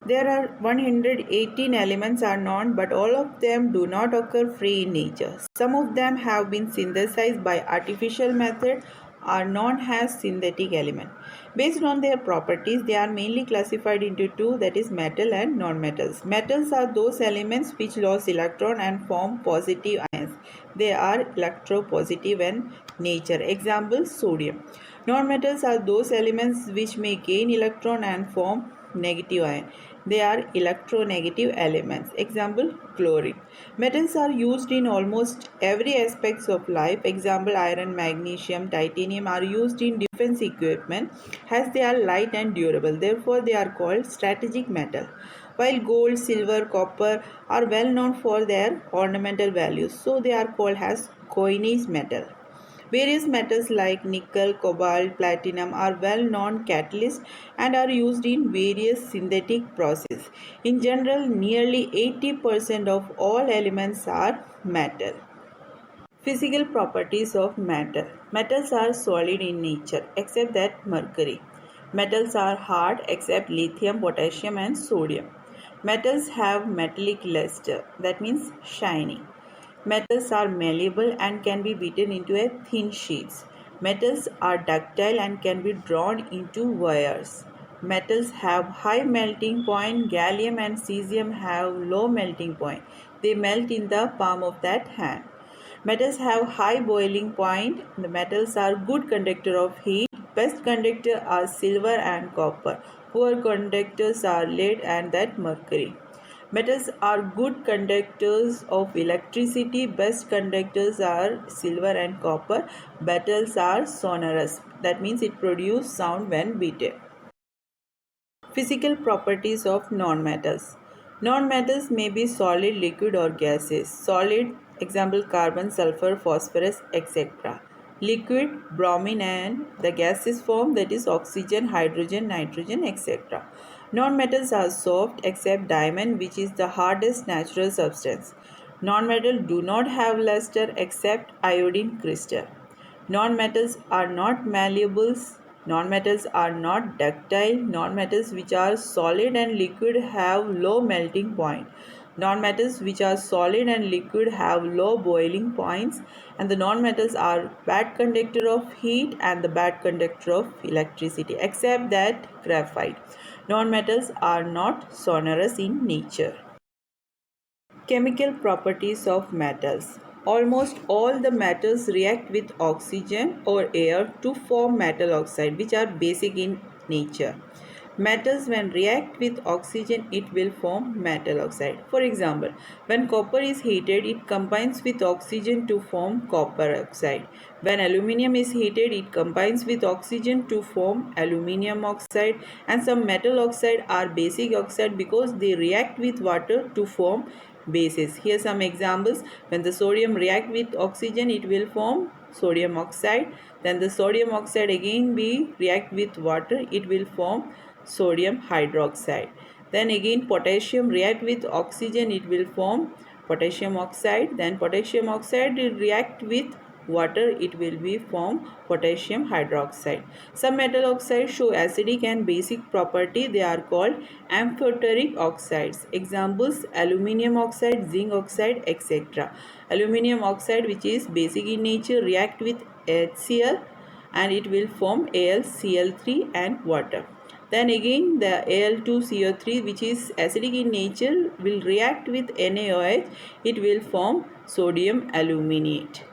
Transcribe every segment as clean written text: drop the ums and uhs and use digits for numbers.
There are 118 elements are known, but all of them do not occur free in nature. Some of them have been synthesized by artificial method, are known as synthetic element. Based on their properties, they are mainly classified into two, that is metal and non-metals. Metals are those elements which lose electron and form positive ions. They are electropositive in nature. Example, sodium. Non-metals are those elements which may gain electron and form negative ion. They are electronegative elements. Example, chlorine. Metals are used in almost every aspects of life. Example, iron, magnesium, titanium are used in defense equipment as they are light and durable. Therefore, they are called strategic metal. While gold, silver, copper are well known for their ornamental values, so they are called as coinage metal. Various metals like nickel, cobalt, platinum are well-known catalysts and are used in various synthetic processes. In general, nearly 80% of all elements are metal. Physical properties of metal. Metals are solid in nature except that mercury. Metals are hard except lithium, potassium and sodium. Metals have metallic luster, that means shiny. Metals are malleable and can be beaten into a thin sheets. Metals are ductile and can be drawn into wires. Metals have high melting point. Gallium and cesium have low melting point. They melt in the palm of that hand. Metals have high boiling point. The metals are good conductor of heat. Best conductor are silver and copper. Poor conductors are lead and that mercury. Metals are good conductors of electricity. Best conductors are silver and copper. Metals are sonorous. That means it produces sound when beaten. Physical properties of non-metals. Non-metals may be solid, liquid or gases. Solid, example carbon, sulfur, phosphorus, etc. Liquid, bromine and the gaseous form, that is oxygen, hydrogen, nitrogen, etc. Non-metals are soft except diamond, which is the hardest natural substance. Non-metals do not have luster except iodine crystal. Non-metals are not malleable. Non-metals are not ductile. Non-metals which are solid and liquid have low melting point. Non-metals which are solid and liquid have low boiling points, and the non-metals are bad conductor of heat and the bad conductor of electricity except that graphite. Non-metals are not sonorous in nature. Chemical properties of metals. Almost all the metals react with oxygen or air to form metal oxide, which are basic in nature. Metals, when react with oxygen, it will form metal oxide. For example, when copper is heated, it combines with oxygen to form copper oxide. When aluminium is heated, it combines with oxygen to form aluminium oxide. And some metal oxide are basic oxide because they react with water to form bases. Here some examples. When the sodium react with oxygen, it will form sodium oxide. Then the sodium oxide again be react with water, it will form sodium hydroxide. Then again potassium react with oxygen, it will form potassium oxide. Then potassium oxide will react with water, it will be form potassium hydroxide. Some metal oxides show acidic and basic property. They are called amphoteric oxides. Examples, aluminium oxide, zinc oxide, etc. Aluminium oxide, which is basic in nature, react with HCl and it will form AlCl3 and water. Then again the Al2CO3, which is acidic in nature, will react with NaOH. It will form sodium aluminate.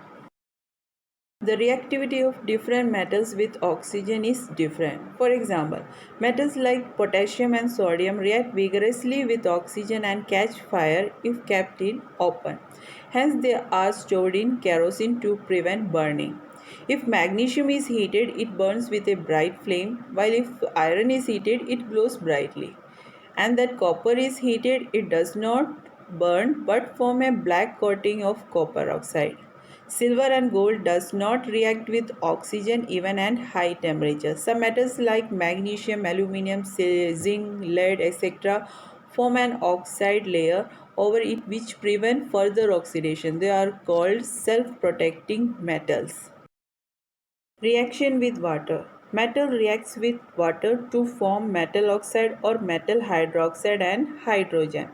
The reactivity of different metals with oxygen is different. For example, metals like potassium and sodium react vigorously with oxygen and catch fire if kept in open. Hence, they are stored in kerosene to prevent burning. If magnesium is heated, it burns with a bright flame, while if iron is heated, it glows brightly. And that copper is heated, it does not burn but form a black coating of copper oxide. Silver and gold does not react with oxygen even at high temperature. Some metals like magnesium, aluminium, zinc, lead, etc. form an oxide layer over it which prevent further oxidation. They are called self-protecting metals. Reaction with water. Metal reacts with water to form metal oxide or metal hydroxide and hydrogen.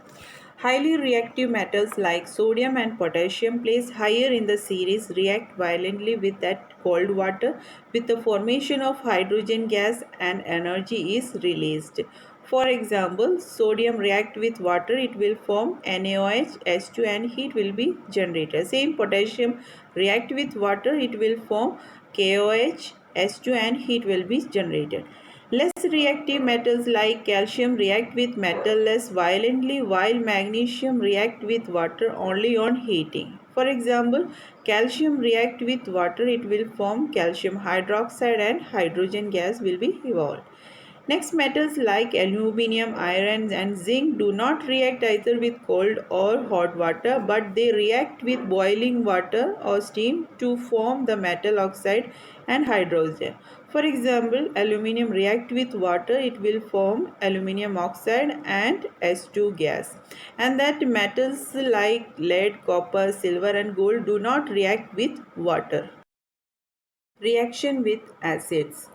Highly reactive metals like sodium and potassium placed higher in the series react violently with that cold water with the formation of hydrogen gas and energy is released. For example, sodium react with water, it will form NaOH, H2 and heat will be generated. Same potassium react with water, it will form KOH, H2 and heat will be generated. Less reactive metals like calcium react with metal less violently while magnesium react with water only on heating. For example, calcium react with water, it will form calcium hydroxide and hydrogen gas will be evolved. Next, metals like aluminum, iron and zinc do not react either with cold or hot water, but they react with boiling water or steam to form the metal oxide and hydrogen. For example, aluminum react with water, it will form aluminum oxide and H2 gas. And that metals like lead, copper, silver and gold do not react with water. Reaction with acids.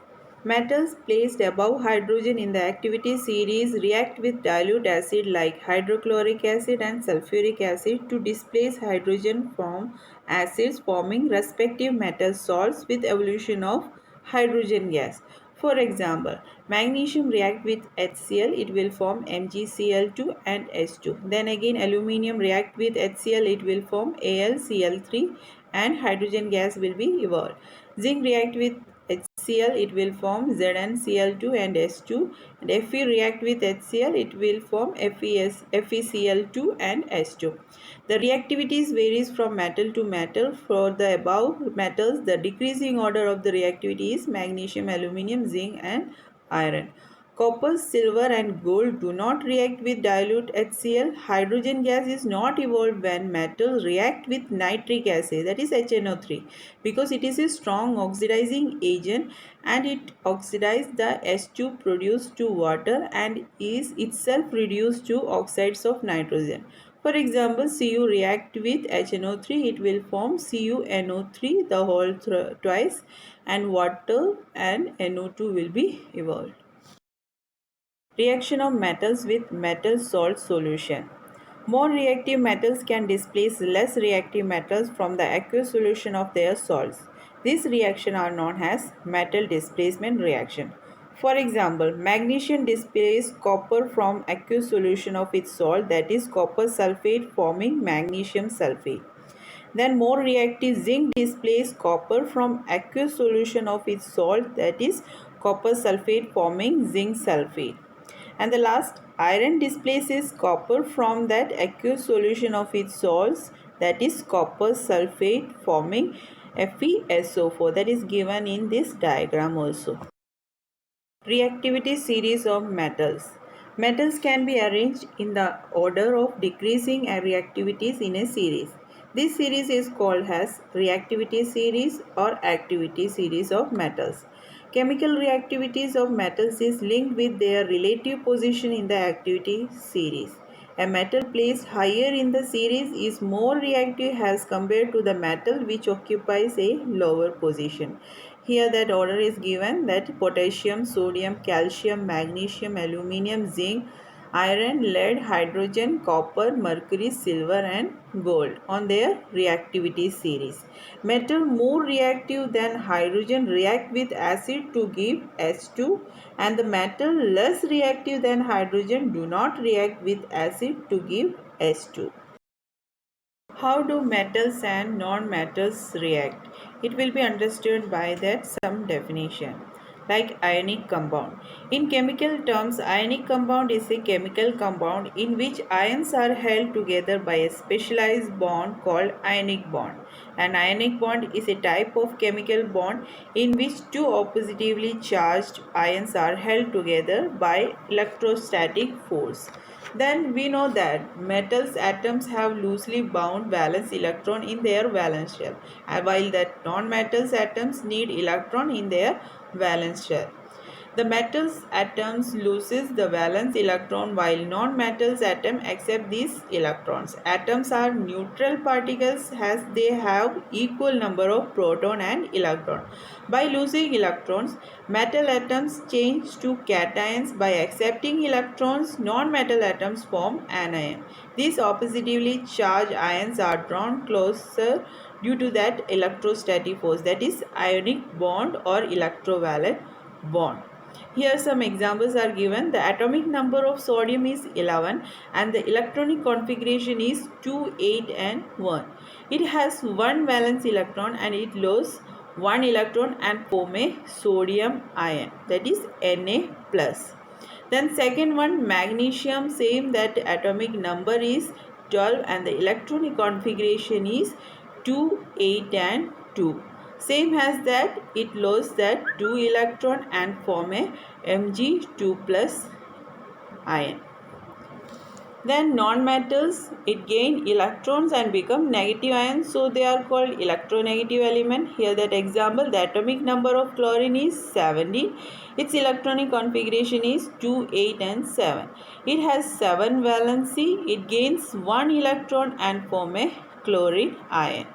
Metals placed above hydrogen in the activity series react with dilute acid like hydrochloric acid and sulfuric acid to displace hydrogen from acids forming respective metal salts with evolution of hydrogen gas. For example, magnesium react with HCl, it will form MgCl2 and H2. Then again aluminium react with HCl, it will form AlCl3 and hydrogen gas will be evolved. Zinc react with HCl, it will form ZnCl2 and S2. And Fe react with HCl, it will form FeCl2 and S2. The reactivities varies from metal to metal. For the above metals, the decreasing order of the reactivity is magnesium, aluminum, zinc and iron. Copper, silver and gold do not react with dilute HCl. Hydrogen gas is not evolved when metals react with nitric acid, that is HNO3, because it is a strong oxidizing agent and it oxidizes the H2 produced to water and is itself reduced to oxides of nitrogen. For example, Cu react with HNO3, it will form CuNO3 the whole twice and water and NO2 will be evolved. Reaction of metals with metal salt solution. More reactive metals can displace less reactive metals from the aqueous solution of their salts. These reactions are known as metal displacement reaction. For example, magnesium displaces copper from aqueous solution of its salt, that is copper sulfate forming magnesium sulfate. Then more reactive zinc displaces copper from aqueous solution of its salt, that is copper sulfate forming zinc sulfate. And the last, iron displaces copper from that aqueous solution of its salts, that is copper sulfate forming FeSO4, that is given in this diagram also. Reactivity series of metals. Metals can be arranged in the order of decreasing reactivities in a series. This series is called as reactivity series or activity series of metals. Chemical reactivities of metals is linked with their relative position in the activity series. A metal placed higher in the series is more reactive as compared to the metal which occupies a lower position. Here that order is given, that potassium, sodium, calcium, magnesium, aluminum, zinc, iron, lead, hydrogen, copper, mercury, silver and gold on their reactivity series. Metal more reactive than hydrogen react with acid to give H2 and the metal less reactive than hydrogen do not react with acid to give H2. How do metals and non-metals react? It will be understood by that some definition. Like ionic compound. In chemical terms, ionic compound is a chemical compound in which ions are held together by a specialized bond called ionic bond. An ionic bond is a type of chemical bond in which two oppositively charged ions are held together by electrostatic force. Then we know that metals atoms have loosely bound valence electron in their valence shell, while that non-metals atoms need electron in their valence shell. The metals atoms loses the valence electron while non-metals atom accept these electrons. Atoms are neutral particles as they have equal number of proton and electron. By losing electrons, metal atoms change to cations. By accepting electrons, non-metal atoms form anion. These oppositively charged ions are drawn closer due to that electrostatic force, that is ionic bond or electrovalent bond. Here some examples are given. The atomic number of sodium is 11 and the electronic configuration is 2, 8 and 1. It has one valence electron and it loses one electron and form a sodium ion, that is Na plus. Then second one, magnesium, same, that atomic number is 12 and the electronic configuration is 2, 8 and 2. Same as that, it loses that 2 electron and form a Mg2 plus ion. Then non-metals, it gain electrons and become negative ions, so they are called electronegative element. Here that example, the atomic number of chlorine is 17. Its electronic configuration is 2, 8 and 7. It has 7 valency. It gains 1 electron and form a chlorine ion.